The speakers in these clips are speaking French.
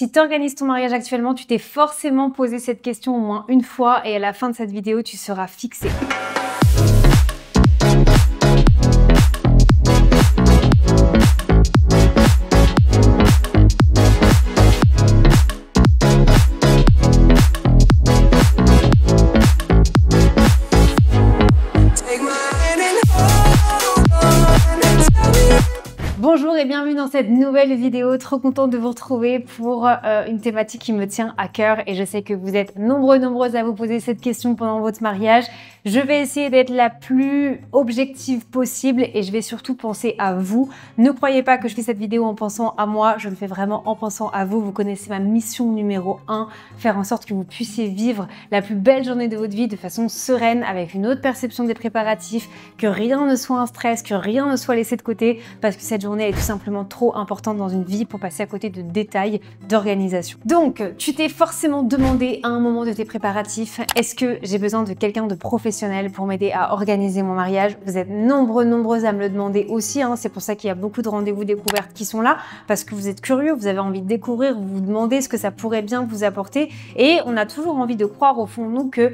Si tu organises ton mariage actuellement, tu t'es forcément posé cette question au moins une fois et à la fin de cette vidéo, tu seras fixé. Bonjour et bienvenue dans cette nouvelle vidéo, trop contente de vous retrouver pour une thématique qui me tient à cœur et je sais que vous êtes nombreuses à vous poser cette question pendant votre mariage. Je vais essayer d'être la plus objective possible et je vais surtout penser à vous. Ne croyez pas que je fais cette vidéo en pensant à moi, je le fais vraiment en pensant à vous. Vous connaissez ma mission numéro 1, faire en sorte que vous puissiez vivre la plus belle journée de votre vie de façon sereine, avec une autre perception des préparatifs, que rien ne soit un stress, que rien ne soit laissé de côté parce que cette journée est tout simplement trop importante dans une vie pour passer à côté de détails d'organisation. Donc, tu t'es forcément demandé à un moment de tes préparatifs, est-ce que j'ai besoin de quelqu'un de professionnel pour m'aider à organiser mon mariage? Vous êtes nombreux à me le demander aussi, hein. C'est pour ça qu'il y a beaucoup de rendez-vous découvertes qui sont là, parce que vous êtes curieux, vous avez envie de découvrir, vous vous demandez ce que ça pourrait bien vous apporter et on a toujours envie de croire au fond de nous que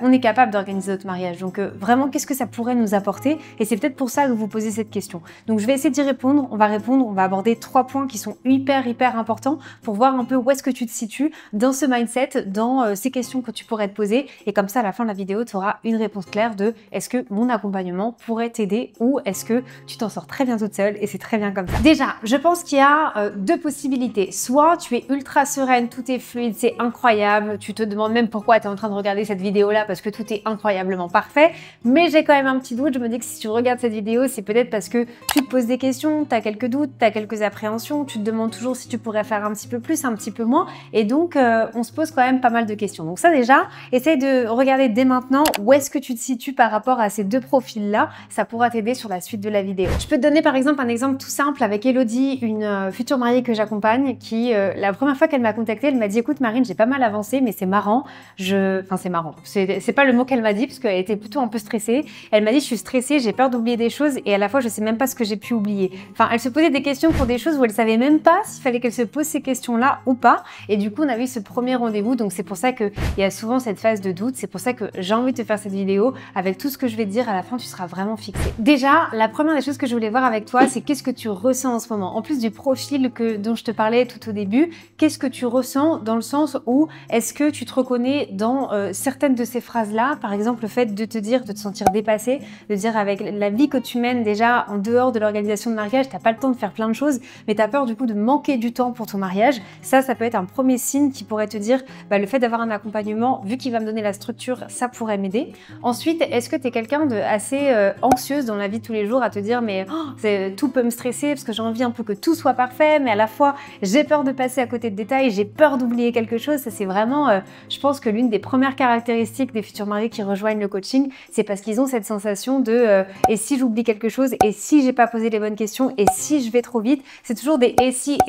on est capable d'organiser notre mariage. Donc vraiment, qu'est-ce que ça pourrait nous apporter? Et c'est peut-être pour ça que vous vous posez cette question. Donc je vais essayer d'y répondre, on va aborder 3 points qui sont hyper importants pour voir un peu où est-ce que tu te situes dans ce mindset, dans ces questions que tu pourrais te poser et comme ça à la fin de la vidéo tu auras une réponse claire de est-ce que mon accompagnement pourrait t'aider ou est-ce que tu t'en sors très bien toute seule et c'est très bien comme ça. Déjà, je pense qu'il y a 2 possibilités. Soit tu es ultra sereine, tout est fluide, c'est incroyable, tu te demandes même pourquoi tu es en train de regarder cette vidéo là parce que tout est incroyablement parfait, mais j'ai quand même un petit doute, je me dis que si tu regardes cette vidéo, c'est peut-être parce que tu te poses des questions, tu as quelques doutes, tu as quelques appréhensions, tu te demandes toujours si tu pourrais faire un petit peu plus, un petit peu moins et donc on se pose quand même pas mal de questions. Donc ça déjà, essaye de regarder dès maintenant où est-ce que tu te situes par rapport à ces 2 profils-là, ça pourra t'aider sur la suite de la vidéo. Je peux te donner par exemple un exemple tout simple avec Elodie, une future mariée que j'accompagne, qui la première fois qu'elle m'a contactée, elle m'a dit écoute Marine, j'ai pas mal avancé mais c'est marrant, enfin c'est marrant, c'est pas le mot qu'elle m'a dit parce qu'elle était plutôt un peu stressée. Elle m'a dit je suis stressée, j'ai peur d'oublier des choses et à la fois je sais même pas ce que j'ai pu oublier. Enfin elle se posait des questions pour des choses où elle savait même pas s'il fallait qu'elle se pose ces questions-là ou pas et du coup on a eu ce premier rendez-vous, donc c'est pour ça qu'il y a souvent cette phase de doute, c'est pour ça que j'ai envie de te faire cette vidéo. Avec tout ce que je vais te dire, à la fin, tu seras vraiment fixé. Déjà, la première des choses que je voulais voir avec toi, c'est qu'est-ce que tu ressens en ce moment. En plus du profil dont je te parlais tout au début, qu'est-ce que tu ressens dans le sens où est-ce que tu te reconnais dans certaines de ces phrases-là, par exemple le fait de te dire, de te sentir dépassé, de dire avec la vie que tu mènes déjà en dehors de l'organisation de mariage, t'as pas le temps de faire plein de choses, mais t'as peur du coup de manquer du temps pour ton mariage. Ça peut être un premier signe qui pourrait te dire, le fait d'avoir un accompagnement, vu qu'il va me donner la structure, ça pourrait m'aider. Ensuite, est-ce que tu es quelqu'un de assez anxieuse dans la vie de tous les jours à te dire mais tout peut me stresser parce que j'ai envie un peu que tout soit parfait, mais à la fois j'ai peur de passer à côté de détails, j'ai peur d'oublier quelque chose. Ça c'est vraiment, je pense que l'une des premières caractéristiques des futurs mariés qui rejoignent le coaching, c'est parce qu'ils ont cette sensation de et si j'oublie quelque chose, et si j'ai pas posé les bonnes questions, et si je vais trop vite. C'est toujours des et si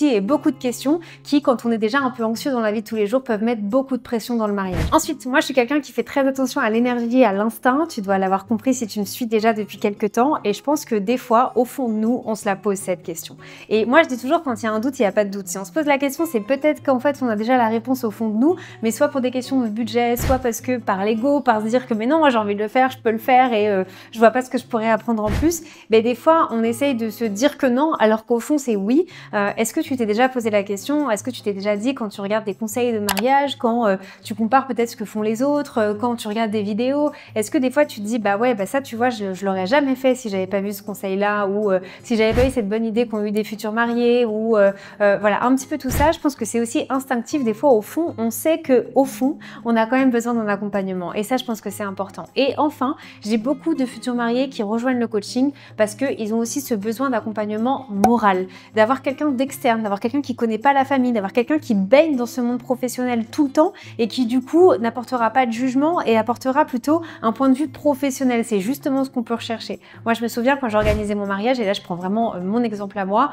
et beaucoup de questions qui, quand on est déjà un peu anxieux dans la vie de tous les jours, peuvent mettre beaucoup de pression dans le mariage. Ensuite, moi je suis quelqu'un qui fait très attention à l'énergie, à l'instinct, tu dois l'avoir compris si tu me suis déjà depuis quelques temps et je pense que des fois, au fond de nous, on se la pose cette question. Et moi je dis toujours quand il y a un doute, il n'y a pas de doute. Si on se pose la question, c'est peut-être qu'en fait on a déjà la réponse au fond de nous, mais soit pour des questions de budget, soit parce que par l'ego, par se dire que mais non, moi j'ai envie de le faire, je peux le faire et je vois pas ce que je pourrais apprendre en plus. Mais des fois, on essaye de se dire que non, alors qu'au fond c'est oui. Est-ce que tu t'es déjà posé la question? Est-ce que tu t'es déjà dit quand tu regardes des conseils de mariage, quand tu compares peut-être ce que font les autres, quand tu regardes des vidéos, est-ce que des fois tu te dis ça tu vois je l'aurais jamais fait si j'avais pas vu ce conseil là ou si j'avais pas eu cette bonne idée qu'ont eu des futurs mariés ou voilà un petit peu tout ça. Je pense que c'est aussi instinctif des fois, au fond on sait que au fond on a quand même besoin d'un accompagnement et ça je pense que c'est important. Et enfin j'ai beaucoup de futurs mariés qui rejoignent le coaching parce qu'ils ont aussi ce besoin d'accompagnement moral, d'avoir quelqu'un d'externe, d'avoir quelqu'un qui connaît pas la famille, d'avoir quelqu'un qui baigne dans ce monde professionnel tout le temps et qui du coup n'apportera pas de jugement et apportera plutôt un point de vue professionnel. C'est justement ce qu'on peut rechercher. Moi je me souviens quand j'organisais mon mariage, et là je prends vraiment mon exemple à moi,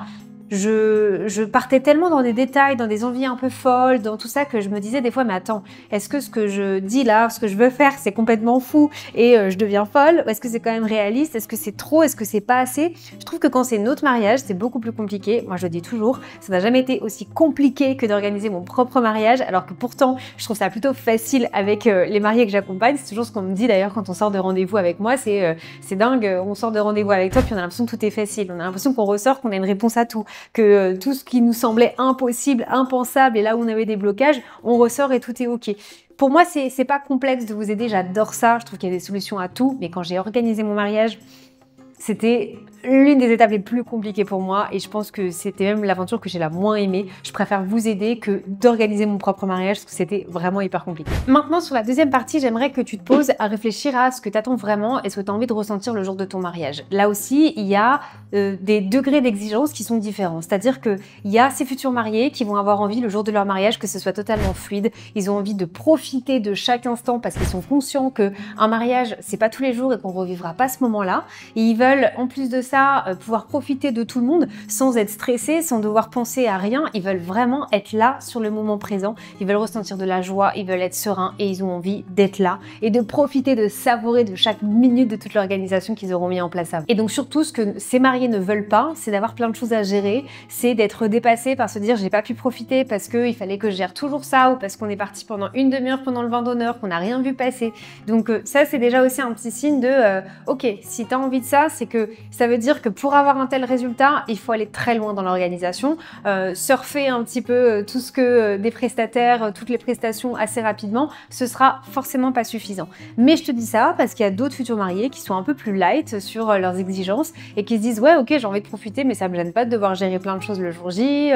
je partais tellement dans des détails, dans des envies un peu folles, dans tout ça que je me disais des fois, mais attends, est-ce que ce que je dis là, ce que je veux faire, c'est complètement fou et je deviens folle? Ou est-ce que c'est quand même réaliste? Est-ce que c'est trop? Est-ce que c'est pas assez? Je trouve que quand c'est notre mariage, c'est beaucoup plus compliqué. Moi, je le dis toujours, ça n'a jamais été aussi compliqué que d'organiser mon propre mariage, alors que pourtant, je trouve ça plutôt facile avec les mariés que j'accompagne. C'est toujours ce qu'on me dit d'ailleurs quand on sort de rendez-vous avec moi, c'est dingue, on sort de rendez-vous avec toi, puis on a l'impression que tout est facile. On a l'impression qu'on ressort, qu'on a une réponse à tout, que tout ce qui nous semblait impossible, impensable, et là où on avait des blocages, on ressort et tout est ok. Pour moi, c'est pas complexe de vous aider, j'adore ça, je trouve qu'il y a des solutions à tout, mais quand j'ai organisé mon mariage, c'était l'une des étapes les plus compliquées pour moi et je pense que c'était même l'aventure que j'ai la moins aimée. Je préfère vous aider que d'organiser mon propre mariage parce que c'était vraiment hyper compliqué. Maintenant, sur la deuxième partie, j'aimerais que tu te poses à réfléchir à ce que tu attends vraiment et ce que tu as envie de ressentir le jour de ton mariage. Là aussi, il y a des degrés d'exigence qui sont différents. C'est-à-dire qu'il y a ces futurs mariés qui vont avoir envie le jour de leur mariage que ce soit totalement fluide. Ils ont envie de profiter de chaque instant parce qu'ils sont conscients qu'un mariage, c'est pas tous les jours et qu'on revivra pas ce moment-là. Et ils veulent, en plus de ça, pouvoir profiter de tout le monde sans être stressés, sans devoir penser à rien. Ils veulent vraiment être là sur le moment présent. Ils veulent ressentir de la joie, ils veulent être sereins et ils ont envie d'être là et de profiter, de savourer de chaque minute de toute l'organisation qu'ils auront mis en place avant. Et donc surtout, ce que ces mariés ne veulent pas, c'est d'avoir plein de choses à gérer, c'est d'être dépassés par se dire j'ai pas pu profiter parce qu'il fallait que je gère toujours ça ou parce qu'on est parti pendant une demi-heure pendant le vin d'honneur, qu'on n'a rien vu passer. Donc ça, c'est déjà aussi un petit signe de ok, si tu as envie de ça, c'est que ça veut dire que pour avoir un tel résultat, il faut aller très loin dans l'organisation, surfer un petit peu tout ce que des prestataires, toutes les prestations assez rapidement, ce sera forcément pas suffisant. Mais je te dis ça parce qu'il y a d'autres futurs mariés qui sont un peu plus light sur leurs exigences et qui se disent ouais ok, j'ai envie de profiter mais ça me gêne pas de devoir gérer plein de choses le jour J,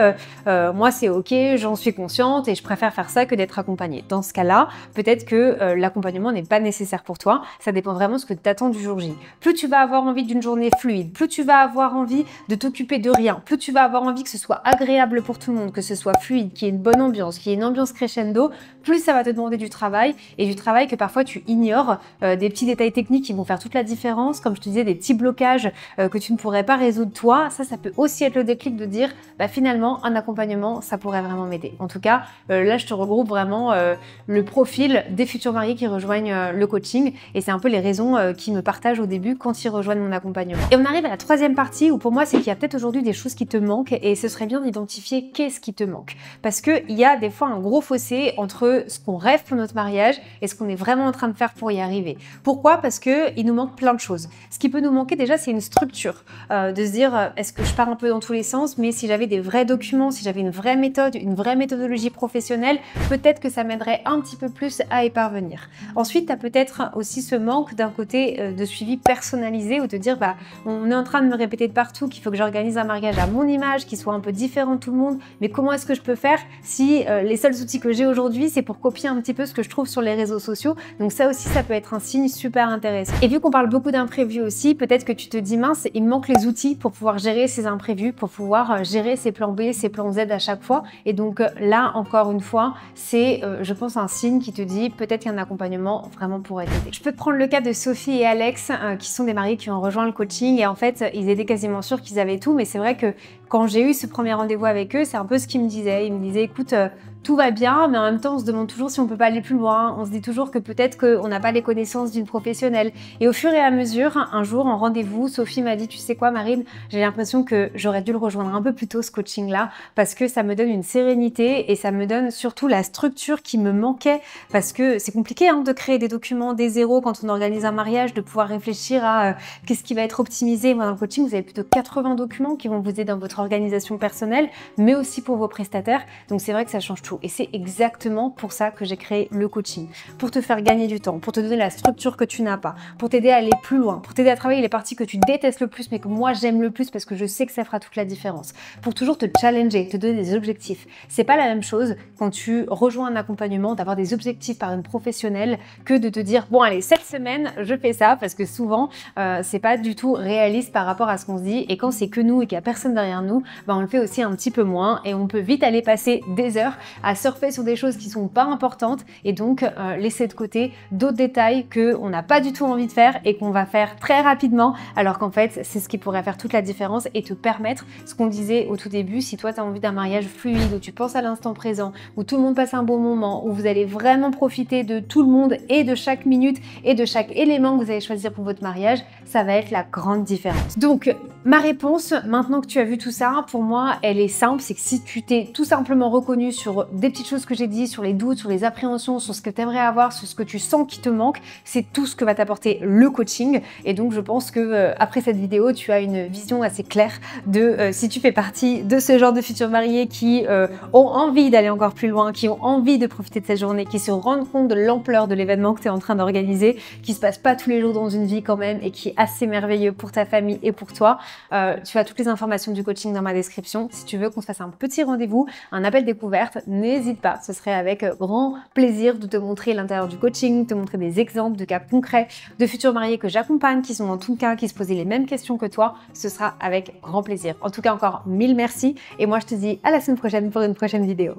moi c'est ok, j'en suis consciente et je préfère faire ça que d'être accompagnée. Dans ce cas-là, peut-être que l'accompagnement n'est pas nécessaire pour toi, ça dépend vraiment de ce que tu attends du jour J. Plus tu vas avoir envie d'une journée fluide, plus tu vas avoir envie de t'occuper de rien, plus tu vas avoir envie que ce soit agréable pour tout le monde, que ce soit fluide, qu'il y ait une bonne ambiance, qu'il y ait une ambiance crescendo, plus ça va te demander du travail et du travail que parfois tu ignores, des petits détails techniques qui vont faire toute la différence, comme je te disais, des petits blocages que tu ne pourrais pas résoudre toi. Ça peut aussi être le déclic de dire bah, finalement un accompagnement ça pourrait vraiment m'aider. En tout cas, là je te regroupe vraiment le profil des futurs mariés qui rejoignent le coaching et c'est un peu les raisons qui me partagent au début quand ils rejoignent mon accompagnement. Et on arrive à la troisième partie où pour moi c'est qu'il y a peut-être aujourd'hui des choses qui te manquent et ce serait bien d'identifier qu'est-ce qui te manque. Parce qu'il y a des fois un gros fossé entre ce qu'on rêve pour notre mariage et ce qu'on est vraiment en train de faire pour y arriver. Pourquoi? Parce qu'il nous manque plein de choses. Ce qui peut nous manquer déjà c'est une structure, de se dire est-ce que je pars un peu dans tous les sens, mais si j'avais des vrais documents, si j'avais une vraie méthode, une vraie méthodologie professionnelle, peut-être que ça m'aiderait un petit peu plus à y parvenir. Ensuite, tu as peut-être aussi ce manque d'un côté de suivi personnalisé ou de dire bah on est en train de me répéter de partout qu'il faut que j'organise un mariage à mon image, qui soit un peu différent de tout le monde, mais comment est-ce que je peux faire si les seuls outils que j'ai aujourd'hui c'est pour copier un petit peu ce que je trouve sur les réseaux sociaux. Donc ça aussi ça peut être un signe super intéressant. Et vu qu'on parle beaucoup d'imprévus aussi, peut-être que tu te dis mince, il me manque les outils pour pouvoir gérer ces imprévus, pour pouvoir gérer ces plans B, ces plans Z à chaque fois. Et donc là encore une fois, c'est je pense un signe qui te dit peut-être qu'un accompagnement vraiment pourrait t'aider. Je peux te prendre le cas de Sophie et Alex qui sont des mariés qui ont rejoint le coaching et en fait ils étaient quasiment sûrs qu'ils avaient tout, mais c'est vrai que quand j'ai eu ce premier rendez-vous avec eux, c'est un peu ce qu'ils me disaient. Ils me disaient écoute, tout va bien, mais en même temps, on se demande toujours si on peut pas aller plus loin. On se dit toujours que peut-être qu'on n'a pas les connaissances d'une professionnelle. Et au fur et à mesure, un jour, en rendez-vous, Sophie m'a dit, tu sais quoi, Marine, j'ai l'impression que j'aurais dû le rejoindre un peu plus tôt, ce coaching-là, parce que ça me donne une sérénité et ça me donne surtout la structure qui me manquait, parce que c'est compliqué de créer des documents des zéros quand on organise un mariage, de pouvoir réfléchir à qu'est-ce qui va être optimisé. Moi, dans le coaching, vous avez plutôt 80 documents qui vont vous aider dans votre organisation personnelle, mais aussi pour vos prestataires. Donc, c'est vrai que ça change tout. Et c'est exactement pour ça que j'ai créé le coaching. Pour te faire gagner du temps, pour te donner la structure que tu n'as pas, pour t'aider à aller plus loin, pour t'aider à travailler les parties que tu détestes le plus, mais que moi j'aime le plus parce que je sais que ça fera toute la différence. Pour toujours te challenger, te donner des objectifs. C'est pas la même chose quand tu rejoins un accompagnement, d'avoir des objectifs par une professionnelle que de te dire, bon allez, cette semaine, je fais ça, parce que souvent, c'est pas du tout réaliste par rapport à ce qu'on se dit. Et quand c'est que nous et qu'il n'y a personne derrière nous, on le fait aussi un petit peu moins et on peut vite aller passer des heures à surfer sur des choses qui sont pas importantes et donc laisser de côté d'autres détails qu'on n'a pas du tout envie de faire et qu'on va faire très rapidement, alors qu'en fait c'est ce qui pourrait faire toute la différence et te permettre, ce qu'on disait au tout début, si toi tu as envie d'un mariage fluide, où tu penses à l'instant présent, où tout le monde passe un bon moment, où vous allez vraiment profiter de tout le monde et de chaque minute et de chaque élément que vous allez choisir pour votre mariage, ça va être la grande différence. Donc ma réponse, maintenant que tu as vu tout ça, pour moi elle est simple, c'est que si tu t'es tout simplement reconnu sur des petites choses que j'ai dit, sur les doutes, sur les appréhensions, sur ce que tu aimerais avoir, sur ce que tu sens qui te manque, c'est tout ce que va t'apporter le coaching. Et donc je pense que après cette vidéo, tu as une vision assez claire de si tu fais partie de ce genre de futurs mariés qui ont envie d'aller encore plus loin, qui ont envie de profiter de cette journée, qui se rendent compte de l'ampleur de l'événement que tu es en train d'organiser, qui se passe pas tous les jours dans une vie quand même et qui est assez merveilleux pour ta famille et pour toi. Tu as toutes les informations du coaching dans ma description. Si tu veux qu'on se fasse un petit rendez-vous, un appel découverte, n'hésite pas. Ce serait avec grand plaisir de te montrer l'intérieur du coaching, te montrer des exemples de cas concrets de futurs mariés que j'accompagne, qui sont dans tout cas, qui se posaient les mêmes questions que toi. Ce sera avec grand plaisir. En tout cas, encore mille merci. Et moi, je te dis à la semaine prochaine pour une prochaine vidéo.